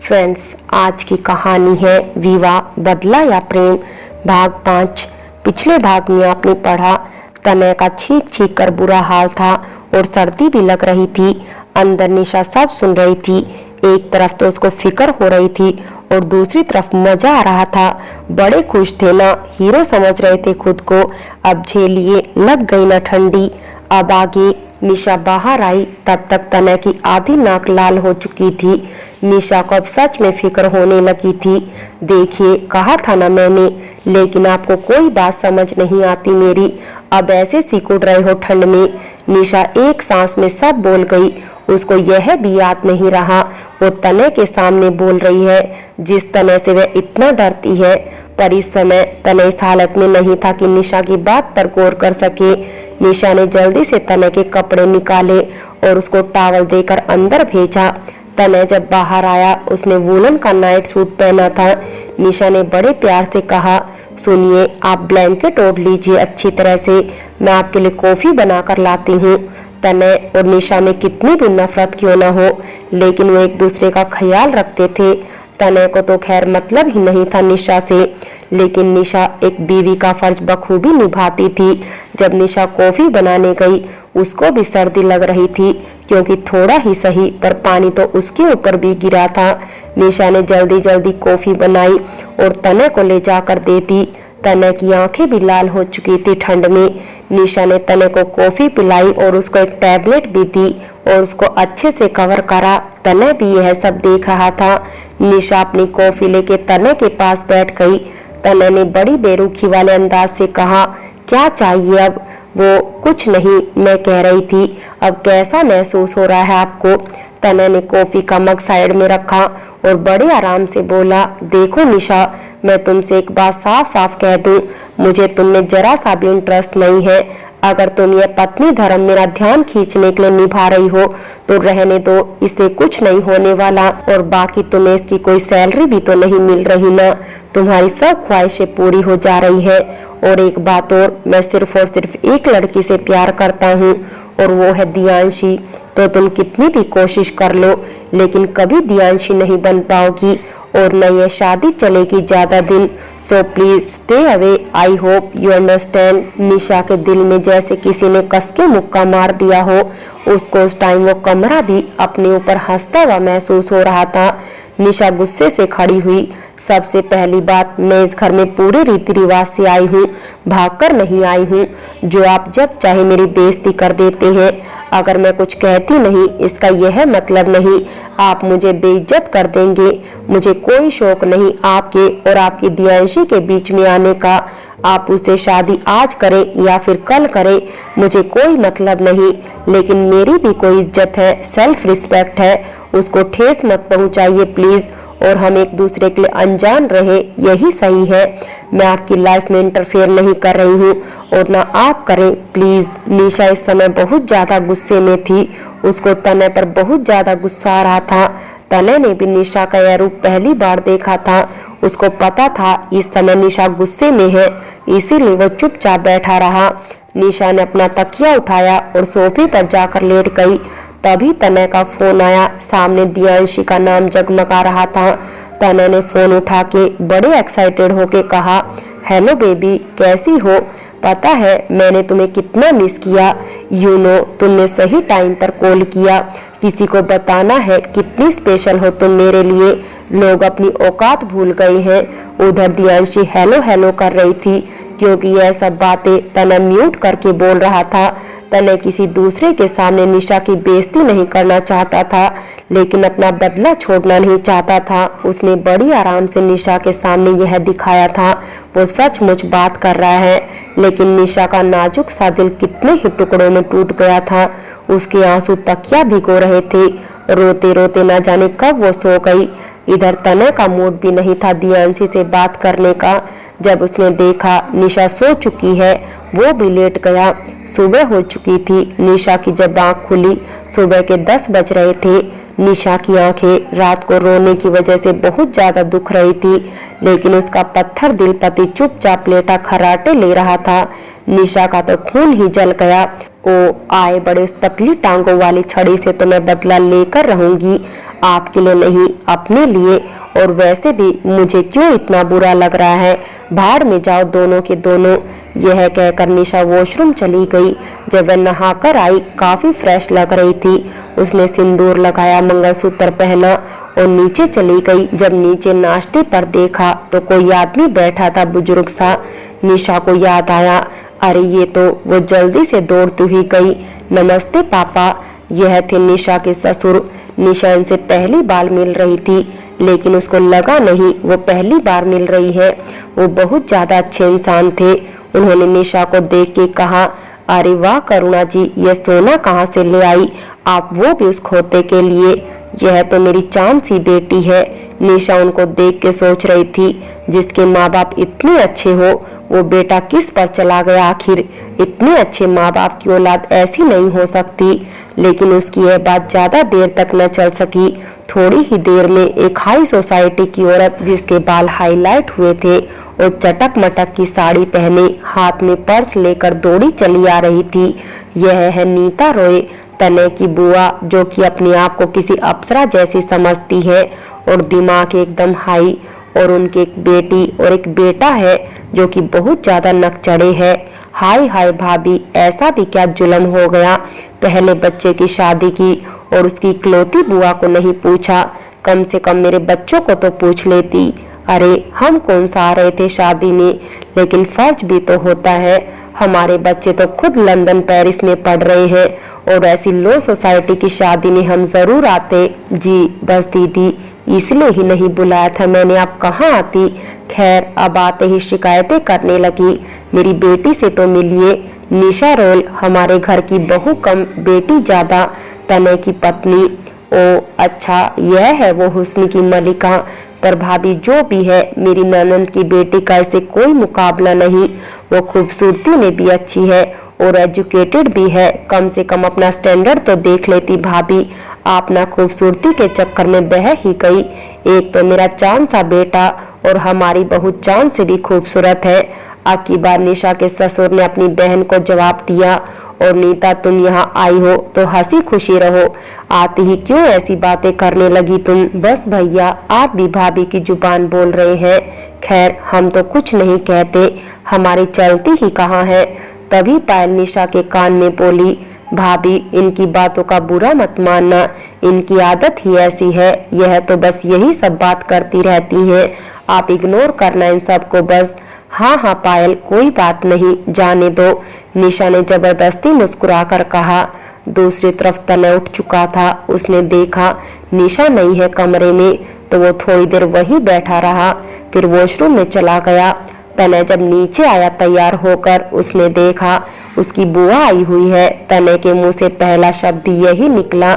Friends, आज की कहानी है विवाह बदला या प्रेम भाग 5। पिछले भाग में आपने पढ़ा तनय का छींक छींक कर बुरा हाल था और सर्दी भी लग रही थी। अंदर निशा सब सुन रही थी। एक तरफ तो उसको फिक्र हो रही थी और दूसरी तरफ मजा आ रहा था। बड़े खुश थे ना, हीरो समझ रहे थे खुद को। अब झेलिए, लग गई ना ठंडी। अब आगे निशा बाहर आई, तब तक तनय की आधी नाक लाल हो चुकी थी। निशा को अब सच में फिक्र होने लगी थी। देखिए, कहा था ना मैंने, लेकिन आपको कोई बात समझ नहीं आती मेरी। अब ऐसे सिकुड़ रहे हो ठंड में। निशा एक सांस में सब बोल गई। उसको यह भी याद नहीं रहा वो तनय के सामने बोल रही है जिस तनय से वह इतना डरती है। पर इस समय तनय इस हालत में नहीं था कि निशा की बात पर गौर कर सके। निशा ने जल्दी से तनय के कपड़े निकाले और उसको टॉवल देकर अंदर भेजा। तनय जब बाहर आया, उसने वूलन का नाइट सूट पहना था। निशा ने बड़े प्यार से कहा, सुनिए, आप ब्लैंकेट ओढ़ लीजिए अच्छी तरह से, मैं आपके लिए कॉफी बनाकर लाती हूँ। तनय और निशा में कितनी भी नफरत क्यों न हो, लेकिन वो एक दूसरे का ख्याल रखते थे। तनय को तो खैर मतलब ही नहीं था निशा से, लेकिन निशा एक बीवी का फर्ज बखूबी निभाती थी। जब निशा कॉफी बनाने गई, उसको भी सर्दी लग रही थी, क्योंकि थोड़ा ही सही पर पानी तो उसके ऊपर भी गिरा था। निशा ने जल्दी जल्दी कॉफी बनाई और तनय को ले जाकर दे दी। तनय की आंखें भी लाल हो चुकी थी ठंड में। निशा ने तनय को कॉफी पिलाई और उसको एक टैबलेट भी दी और उसको अच्छे से कवर करा। तनय भी यह सब देख रहा था। निशा अपनी कॉफी लेके तनय के पास बैठ गई। तनय ने बड़ी बेरुखी वाले अंदाज से कहा, क्या चाहिए अब? वो कुछ नहीं, मैं कह रही थी, अब कैसा महसूस हो रहा है आपको? तनय ने कॉफी का मग साइड में रखा और बड़े आराम से बोला, देखो निशा, मैं तुमसे एक बात साफ साफ कह दूं, मुझे तुम में जरा सा भी इंटरेस्ट नहीं है। अगर तुम ये पत्नी धर्म मेरा ध्यान खींचने के लिए निभा रही हो तो रहने दो, इससे कुछ नहीं होने वाला। और बाकी तुम्हें इसकी कोई सैलरी भी तो नहीं मिल रही ना, तुम्हारी सब ख्वाहिशें पूरी हो जा रही है। और एक बात और, मैं सिर्फ और सिर्फ एक लड़की से प्यार करता हूँ और वो है दियांशी। तो तुम कितनी भी कोशिश कर लो, लेकिन कभी दियांशी नहीं बन पाओगी और न ये शादी चलेगी ज्यादा दिन। So please stay away, I hope you understand. Nisha के दिल में जैसे किसी ने कस के मुक्का मार दिया हो। उसको उस टाइम वो कमरा भी अपने ऊपर हंसता हुआ महसूस हो रहा था। निशा गुस्से से खड़ी हुई। सबसे पहली बात, मैं इस घर में पूरे रीति रिवाज से आई हूँ, भागकर नहीं आई हूँ जो आप जब चाहे मेरी बेइज्जती कर देते हैं। अगर मैं कुछ कहती नहीं, इसका यह मतलब नहीं आप मुझे बेइज्जत कर देंगे। मुझे कोई शौक नहीं आपके और आपकी दियांशी के बीच में आने का। आप उससे शादी आज करें या फिर कल करें, मुझे कोई मतलब नहीं, लेकिन मेरी भी कोई इज्जत है, सेल्फ रिस्पेक्ट है, उसको ठेस मत पहुंचाइए प्लीज। और हम एक दूसरे के लिए अनजान रहे, यही सही है। मैं आपकी लाइफ में इंटरफेयर नहीं कर रही हूँ और ना आप करें प्लीज। निशा इस समय बहुत ज्यादा गुस्से में थी। उसको तनय पर बहुत ज्यादा गुस्सा आ रहा था। तनय ने भी निशा का यह रूप पहली बार देखा था। उसको पता था इस समय निशा गुस्से में है, इसीलिए वो चुपचाप बैठा रहा। निशा ने अपना तकिया उठाया और सोफे पर जाकर लेट गई। तभी तनय का फोन आया। सामने दियांशी का नाम जगमगा रहा था। तनय ने फोन उठा के बड़े एक्साइटेड होके कहा, हेलो बेबी, कैसी हो? पता है मैंने तुम्हें कितना मिस किया। यू नो, तुमने सही टाइम पर कॉल किया। किसी को बताना है कितनी स्पेशल हो तुम मेरे लिए। लोग अपनी औकात भूल गए हैं। उधर दियांशी हेलो हेलो कर रही थी, क्योंकि यह सब बातें तनय म्यूट करके बोल रहा था। तनय किसी दूसरे के सामने निशा की बेइज्जती नहीं करना चाहता था, लेकिन अपना बदला छोड़ना नहीं चाहता था। उसने बड़ी आराम से निशा के सामने यह दिखाया था वो सचमुच बात कर रहा है। लेकिन निशा का नाजुक सा दिल कितने ही टुकड़ों में टूट गया था। उसके आंसू तकिया भिगो रहे थे। रोते रोते न जाने कब वो सो गई। इधर तनय का मूड भी नहीं था दियांशी से बात करने का। जब उसने देखा निशा सो चुकी है, वो भी लेट गया। सुबह हो चुकी थी। निशा की जब आँख खुली, सुबह के 10 बज रहे थे। निशा की आंखें रात को रोने की वजह से बहुत ज्यादा दुख रही थी, लेकिन उसका पत्थर दिल पति चुपचाप लेटा खर्राटे ले रहा था। निशा का तो खून ही जल गया। ओ आए बड़े उस पतली टांगों वाली छड़ी से तो मैं बदला लेकर रहूंगी। आपके लिए नहीं, अपने लिए। और वैसे भी मुझे क्यों इतना बुरा लग रहा है, भाड़ में जाओ दोनों के दोनों। यह कहकर निशा वॉशरूम चली गई। जब वह नहाकर आई, काफी फ्रेश लग रही थी। उसने सिंदूर लगाया, मंगलसूत्र पहना और नीचे चली गई। जब नीचे नाश्ते पर देखा तो कोई आदमी बैठा था, बुजुर्ग सा। निशा को याद आया, अरे ये तो वो जल्दी से दौड़ती हुई गई। नमस्ते पापा। यह थे निशा के ससुर। निशा इनसे पहली बार मिल रही थी, लेकिन उसको लगा नहीं वो पहली बार मिल रही है। वो बहुत ज्यादा अच्छे इंसान थे। उन्होंने निशा को देख के कहा, अरे वाह करुणा जी, ये सोना कहाँ से ले आई आप, वो भी उस खोते के लिए। यह तो मेरी चांद सी बेटी है। निशा उनको देख के सोच रही थी, जिसके माँ बाप इतने अच्छे हो, वो बेटा किस पर चला गया आखिर। इतने अच्छे माँ बाप की औलाद ऐसी नहीं हो सकती। लेकिन उसकी यह बात ज्यादा देर तक न चल सकी। थोड़ी ही देर में एक हाई सोसाइटी की औरत, जिसके बाल हाईलाइट हुए थे और चटक मटक की साड़ी पहने, हाथ में पर्स लेकर दौड़ी चली आ रही थी। यह है नीता रॉय, तनय की बुआ, जो कि अपने आप को किसी अप्सरा जैसी समझती है और दिमाग एकदम हाई। और उनकी एक बेटी और एक बेटा है जो कि बहुत ज्यादा नक चढ़े है। हाय हाय भाभी, ऐसा भी क्या जुल्म हो गया, पहले बच्चे की शादी की और उसकी इकलौती बुआ को नहीं पूछा। कम से कम मेरे बच्चों को तो पूछ लेती। अरे हम कौन सा आ रहे थे शादी में, लेकिन फर्ज भी तो होता है। हमारे बच्चे तो खुद लंदन पेरिस में पढ़ रहे हैं और ऐसी लो सोसाइटी की शादी में हम जरूर आते। जी बस दीदी, इसलिए ही नहीं बुलाया था मैंने, आप कहाँ आती। खैर अब आते ही शिकायतें करने लगी, मेरी बेटी से तो मिलिए। निशा रोल हमारे घर की बहू कम बेटी ज्यादा, तनय की पत्नी। ओ अच्छा, यह है वो हुस्न की मलिका। पर भाभी जो भी है, मेरी ननंद की बेटी का इससे कोई मुकाबला नहीं। वो खूबसूरती में भी अच्छी है और एजुकेटेड भी है। कम से कम अपना स्टैंडर्ड तो देख लेती भाभी। आप ना खूबसूरती के चक्कर में बह ही गई। एक तो मेरा चांद सा बेटा और हमारी बहू चांद से भी खूबसूरत है। आखिरी बार निशा के ससुर ने अपनी बहन को जवाब दिया, और नीता तुम यहाँ आई हो तो हंसी खुशी रहो, आती ही क्यों ऐसी बातें करने लगी तुम। बस भैया, आप भी भाभी की जुबान बोल रहे हैं। खैर हम तो कुछ नहीं कहते, हमारी चलती ही कहाँ है। तभी पायल निशा के कान में बोली, भाभी इनकी बातों का बुरा मत मानना, इनकी आदत ही ऐसी है। यह तो बस यही सब बात करती रहती हैं, आप इग्नोर करना इन सब को बस। हाँ हाँ पायल, कोई बात नहीं, जाने दो, निशा ने जबरदस्ती मुस्कुराकर कहा। दूसरी तरफ तनय उठ चुका था। उसने देखा निशा नहीं है कमरे में, तो वो थोड़ी देर वहीं बैठा रहा, फिर वॉशरूम में चला गया। तनय जब नीचे आया तैयार होकर, उसने देखा उसकी बुआ आई हुई है। तनय के मुंह से पहला शब्द यही निकला,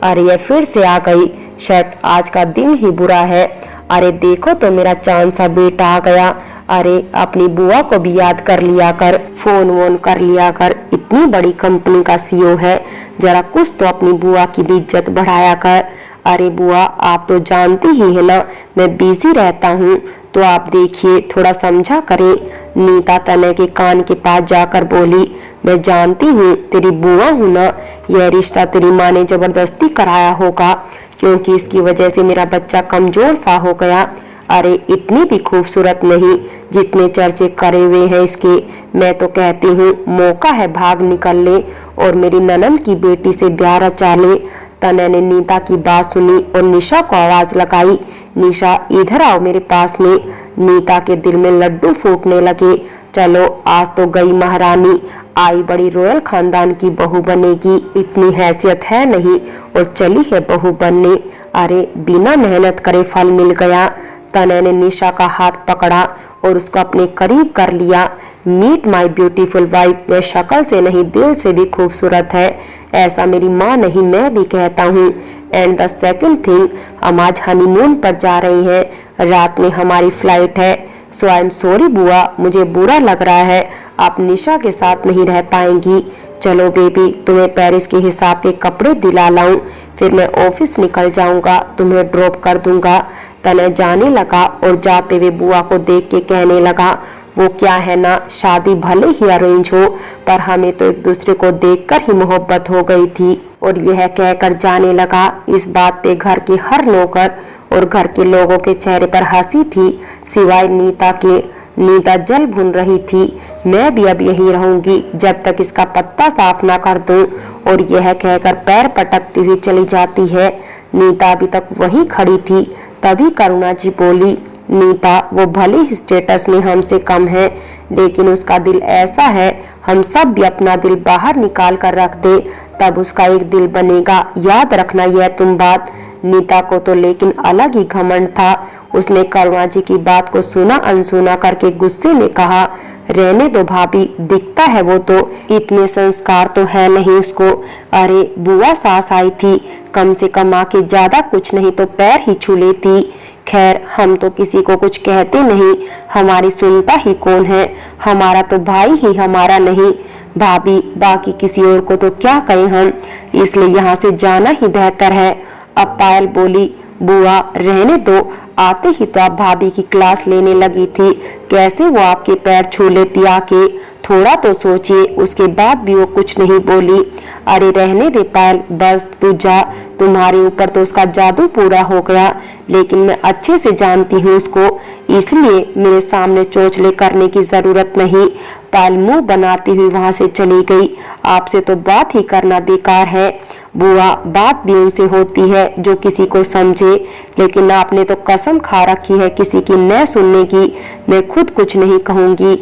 अरे ये फिर से आ गई, शायद आज का दिन ही बुरा है। अरे देखो तो मेरा चांद सा बेटा आ गया। अरे अपनी बुआ को भी याद कर लिया कर, फोन वोन कर लिया कर, इतनी बड़ी कंपनी का सीईओ है, जरा कुछ तो अपनी बुआ की भी इज्जत बढ़ाया कर। अरे बुआ, आप तो जानती ही है ना मैं बिजी रहता हूँ, तो आप देखिए थोड़ा समझा करें। नीता तनय के कान के पास जाकर बोली, मैं जानती हूँ तेरी बुआ हूँ ना, यह रिश्ता तेरी माँ ने जबरदस्ती कराया होगा, क्योंकि इसकी वजह से मेरा बच्चा कमजोर सा हो गया। अरे इतनी भी खूबसूरत नहीं जितने चर्चे करे हुए हैं इसके। मैं तो कहती हूँ मौका है, भाग निकल ले और मेरी ननंद की बेटी से ब्याह रचा ले। तनय ने नीता की बात सुनी और निशा को आवाज लगाई, निशा इधर आओ मेरे पास में। नीता के दिल में लड्डू फूटने लगे। चलो आज तो गई महारानी, आई बड़ी रॉयल खानदान की बहू बनेगी, इतनी हैसियत है नहीं और चली है बहू बनने। अरे बिना मेहनत करे फल मिल गया। तनय ने निशा का हाथ पकड़ा और उसको अपने करीब कर लिया। मीट माई ब्यूटीफुल वाइफ, मैं शक्ल से नहीं दिल से भी खूबसूरत है, ऐसा मेरी माँ नहीं मैं भी कहता हूँ। एंड द सेकंड थिंग, हम आज हनीमून पर जा रहे हैं, रात में हमारी फ्लाइट है। सो आई एम सॉरी बुआ, मुझे बुरा लग रहा है, आप निशा के साथ नहीं रह पाएंगी। चलो बेबी, तुम्हें पेरिस के हिसाब के कपड़े दिला लाऊं, फिर मैं ऑफिस निकल जाऊंगा, तुम्हें ड्रॉप कर दूंगा। तनय जाने लगा और जाते हुए बुआ को देख के कहने लगा, वो क्या है ना, शादी भले ही अरेंज हो, पर हमें तो एक दूसरे को देखकर ही मोहब्बत हो गई थी। और यह कहकर जाने लगा। इस बात पे घर के हर नौकर और घर के लोगों के चेहरे पर हंसी थी, सिवाय नीता के। नीता जल भून रही थी। मैं भी अब यही रहूंगी जब तक इसका पत्ता साफ ना कर दूं। और यह कहकर पैर पटकती हुई चली जाती है। नीता अभी तक वहीं खड़ी थी। तभी करुणा जी बोली, नीता वो भले ही स्टेटस में हमसे कम है, लेकिन उसका दिल ऐसा है, हम सब भी अपना दिल बाहर निकाल कर रख दे तब उसका एक दिल बनेगा। याद रखना यह तुम बात। नीता को तो लेकिन अलग ही घमंड था। उसने करुणा जी की बात को सुना अनसुना करके गुस्से में कहा, रहने दो भाभी, दिखता है वो तो इतने संस्कार तो है नहीं उसको। अरे बुआ सास आई थी, कम से कम आके ज्यादा कुछ नहीं तो पैर ही छू लेती। खैर हम तो किसी को कुछ कहते नहीं, हमारी सुनता ही कौन है। हमारा तो भाई ही हमारा नहीं भाभी, बाकी किसी और को तो क्या कहें हम, इसलिए यहाँ से जाना ही बेहतर है। अब पायल बोली, बुआ रहने दो, आते ही तो आप भाभी की क्लास लेने लगी थी, कैसे वो आपके पैर छू लेती आके। थोड़ा तो सोचिए। उसके बाद भी वो कुछ नहीं बोली। अरे रहने दे पायल, बस तू जा, तुम्हारे ऊपर तो उसका जादू पूरा हो गया, लेकिन मैं अच्छे से जानती हूँ उसको, इसलिए मेरे सामने चोचले करने की जरूरत नहीं। पायल मुंह बनाती हुई वहां से चली गई। आपसे तो बात ही करना बेकार है बुआ, बात भी उनसे होती है जो किसी को समझे, लेकिन आपने तो कसम खा रखी है किसी की न सुनने की। मैं खुद कुछ नहीं कहूंगी।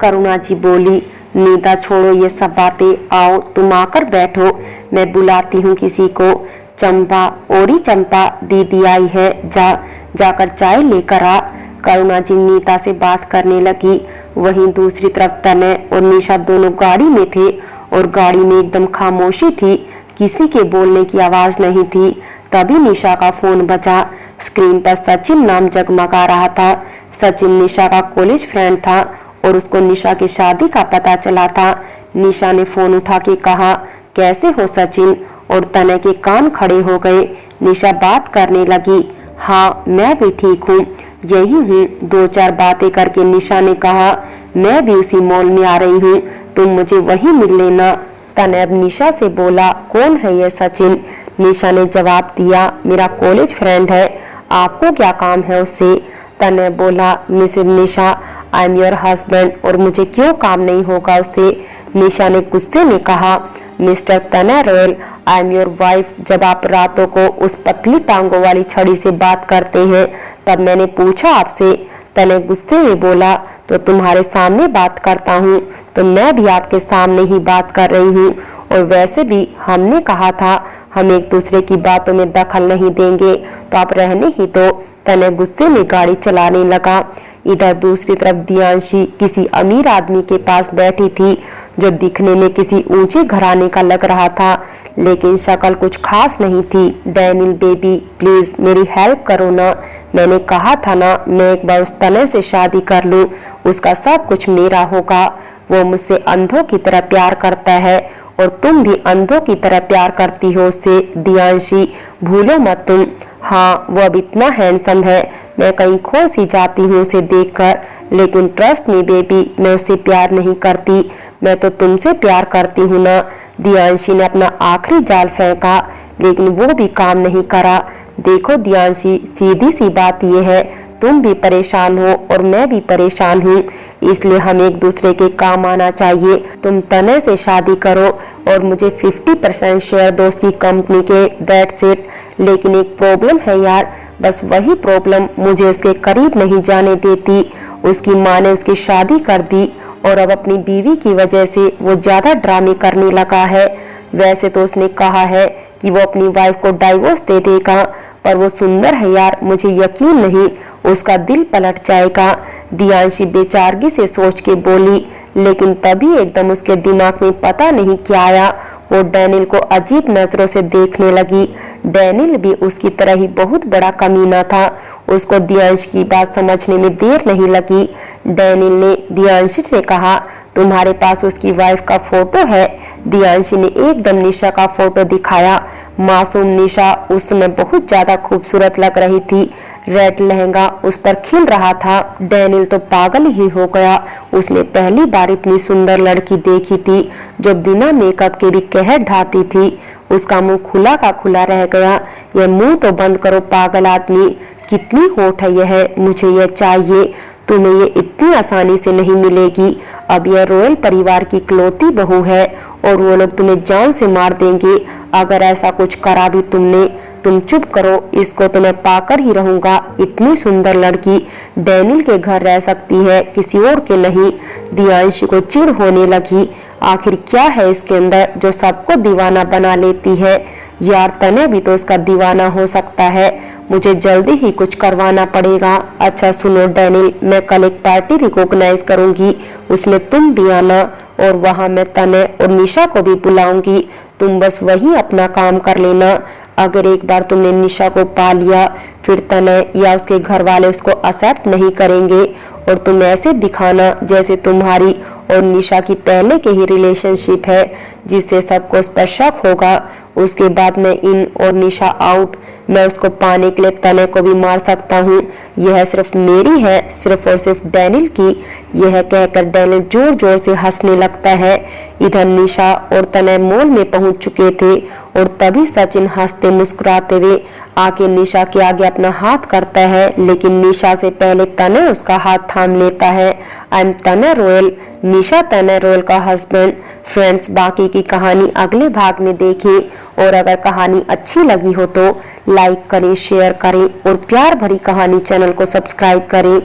करुणा जी बोली, नीता छोड़ो ये सब बातें, आओ तुम आकर बैठो, मैं बुलाती हूँ किसी को। चंपा, ओरी चंपा, दीदी आई है, जाकर चाय लेकर आ। करुणा जी नीता से बात करने लगी। वहीं दूसरी तरफ तनय और निशा दोनों गाड़ी में थे और गाड़ी में एकदम खामोशी थी, किसी के बोलने की आवाज नहीं थी। तभी निशा का फोन बजा। स्क्रीन पर सचिन नाम जगमगा रहा था। सचिन निशा का कॉलेज फ्रेंड था और उसको निशा की शादी का पता चला था। निशा ने फोन उठा के कहा, कैसे हो सचिन? और तनय के कान खड़े हो गए। निशा बात करने लगी, हाँ मैं भी ठीक हूँ, यही हूँ। दो चार बातें करके निशा ने कहा, मैं भी उसी मॉल में आ रही हूँ, तुम मुझे वहीं मिल लेना। तनय अब निशा से बोला, कौन है ये सचिन? निशा ने जवाब दिया, मेरा कॉलेज फ्रेंड है, आपको क्या काम है उससे? तनय बोला, Mrs Nisha, I am your husband, और मुझे क्यों काम नहीं होगा उससे? निशा ने गुस्से में कहा, mister Tanay royal, I am your wife. जब आप रातों को उस पतली टांगों वाली छड़ी से बात करते हैं तब मैंने पूछा आपसे। तनय गुस्से में बोला, तो तुम्हारे सामने बात करता हूँ तो मैं भी आपके सामने ही बात कर रही हूँ, और वैसे भी हमने कहा था हम एक दूसरे की बातों में दखल नहीं देंगे, तो आप रहने ही तो। तनय गुस्से में गाड़ी चलाने लगा। इधर दूसरी तरफ दियांशी किसी अमीर आदमी के पास बैठी थी जो दिखने में किसी ऊंचे घराने का लग रहा था, लेकिन शक्ल कुछ खास नहीं थी। डैनियल बेबी, प्लीज मेरी हेल्प करो ना, मैंने कहा था ना मैं एक बार उस तनय से शादी कर लूं, उसका सब कुछ मेरा होगा। वो मुझसे अंधों की तरह प्यार करता है और तुम भी अंधों की तरह प्यार करती हो उससे। दियांशी, भूलो मत तुम। हाँ वो अब इतना हैंडसम है, मैं कहीं खो सी जाती हूँ उसे देखकर, लेकिन ट्रस्ट मी बेबी, मैं उससे प्यार नहीं करती, मैं तो तुमसे प्यार करती हूँ ना। दियांशी ने अपना आखिरी जाल फेंका, लेकिन वो भी काम नहीं करा। देखो दियांशी, सीधी सी बात यह है, तुम भी परेशान हो और मैं भी परेशान हूँ, इसलिए हम एक दूसरे के काम आना चाहिए। तुम तनय से शादी करो और मुझे 50% शेयर दो उसकी कंपनी के, दैट्स इट। लेकिन एक प्रॉब्लम है यार, बस वही प्रॉब्लम मुझे उसके करीब नहीं जाने देती। उसकी माँ ने उसकी शादी कर दी और अब अपनी बीवी की वजह से वो ज्यादा ड्रामे करने लगा है। वैसे तो उसने कहा है कि वो अपनी वाइफ को डाइवोर्स दे देगा, पर वो सुंदर है यार, मुझे यकीन नहीं उसका दिल पलट जाएगा। दियांशी बेचारगी से सोच के बोली, लेकिन तभी एकदम उसके दिमाग में पता नहीं क्या आया, वो डैनियल को अजीब नजरों से देखने लगी। डैनियल भी उसकी तरह ही बहुत बड़ा कमीना था। उसको दियांशी की बात समझने में देर नहीं लगी। डैनियल ने दियांशी से कहा, तुम्हारे पास उसकी वाइफ का फोटो है? दियांशी ने एकदम निशा का फोटो दिखाया। मासूम निशा उस समय बहुत ज्यादा खूबसूरत लग रही थी। रेड लहंगा उस पर खिल रहा था। डैनियल तो पागल ही हो गया। उसने पहली बार इतनी सुंदर लड़की देखी थी जो बिना मेकअप के भी कहर ढाती थी। उसका मुंह खुला का खुला रह गया। यह मुंह तो बंद करो पागल आदमी, कितनी होठ है यह, मुझे यह चाहिए। तुम्हें ये इतनी आसानी से नहीं मिलेगी। अब यह रॉयल परिवार की इकलौती बहू है और वो लोग तुम्हें जान से मार देंगे अगर ऐसा कुछ करा भी तुमने। तुम चुप करो, इसको तो मैं पाकर ही रहूंगा। इतनी सुंदर लड़की डैनियल के घर रह सकती है, किसी और के नहीं। दियांशी को चिढ़ होने लगी। आखिर क्या है इसके अंदर जो सबको दीवाना बना लेती है। यार तने भी तो उसका दीवाना हो सकता है। मुझे जल्दी ही कुछ करवाना पड़ेगा। अच्छा सुनो डैनियल, मैं कल एक पार्टी रिकॉग्नाइज करूंगी, उसमें तुम भी आना और वहां मैं तने और निशा को भी बुलाऊंगी। तुम बस वही अपना काम कर लेना। अगर एक बार तुमने निशा को पा लिया फिर तने या उसके घर वाले उसको एक्सेप्ट नहीं करेंगे और तुम ऐसे दिखाना जैसे तुम्हारी और निशा की पहले के ही रिलेशनशिप है, जिससे सबको उस पर शक होगा। उसके बाद मैं इन और निशा आउट। मैं उसको पाने के लिए तने को भी मार सकता हूँ। यह सिर्फ मेरी है, सिर्फ और सिर्फ डैनियल की। यह कहकर डैनियल जोर जोर से हंसने लगता है। इधर निशा और तने मॉल में पहुंच चुके थे और तभी सचिन हंसते मुस्कुराते हुए आके निशा के आगे अपना हाथ करता है, लेकिन निशा से पहले तने उसका हाथ थाम लेता है। आई एम तने रॉयल, निशा तने रॉयल का हस्बैंड। फ्रेंड्स, बाकी की कहानी अगले भाग में देखें और अगर कहानी अच्छी लगी हो तो लाइक करें, शेयर करें और प्यार भरी कहानी चैनल को सब्सक्राइब करें।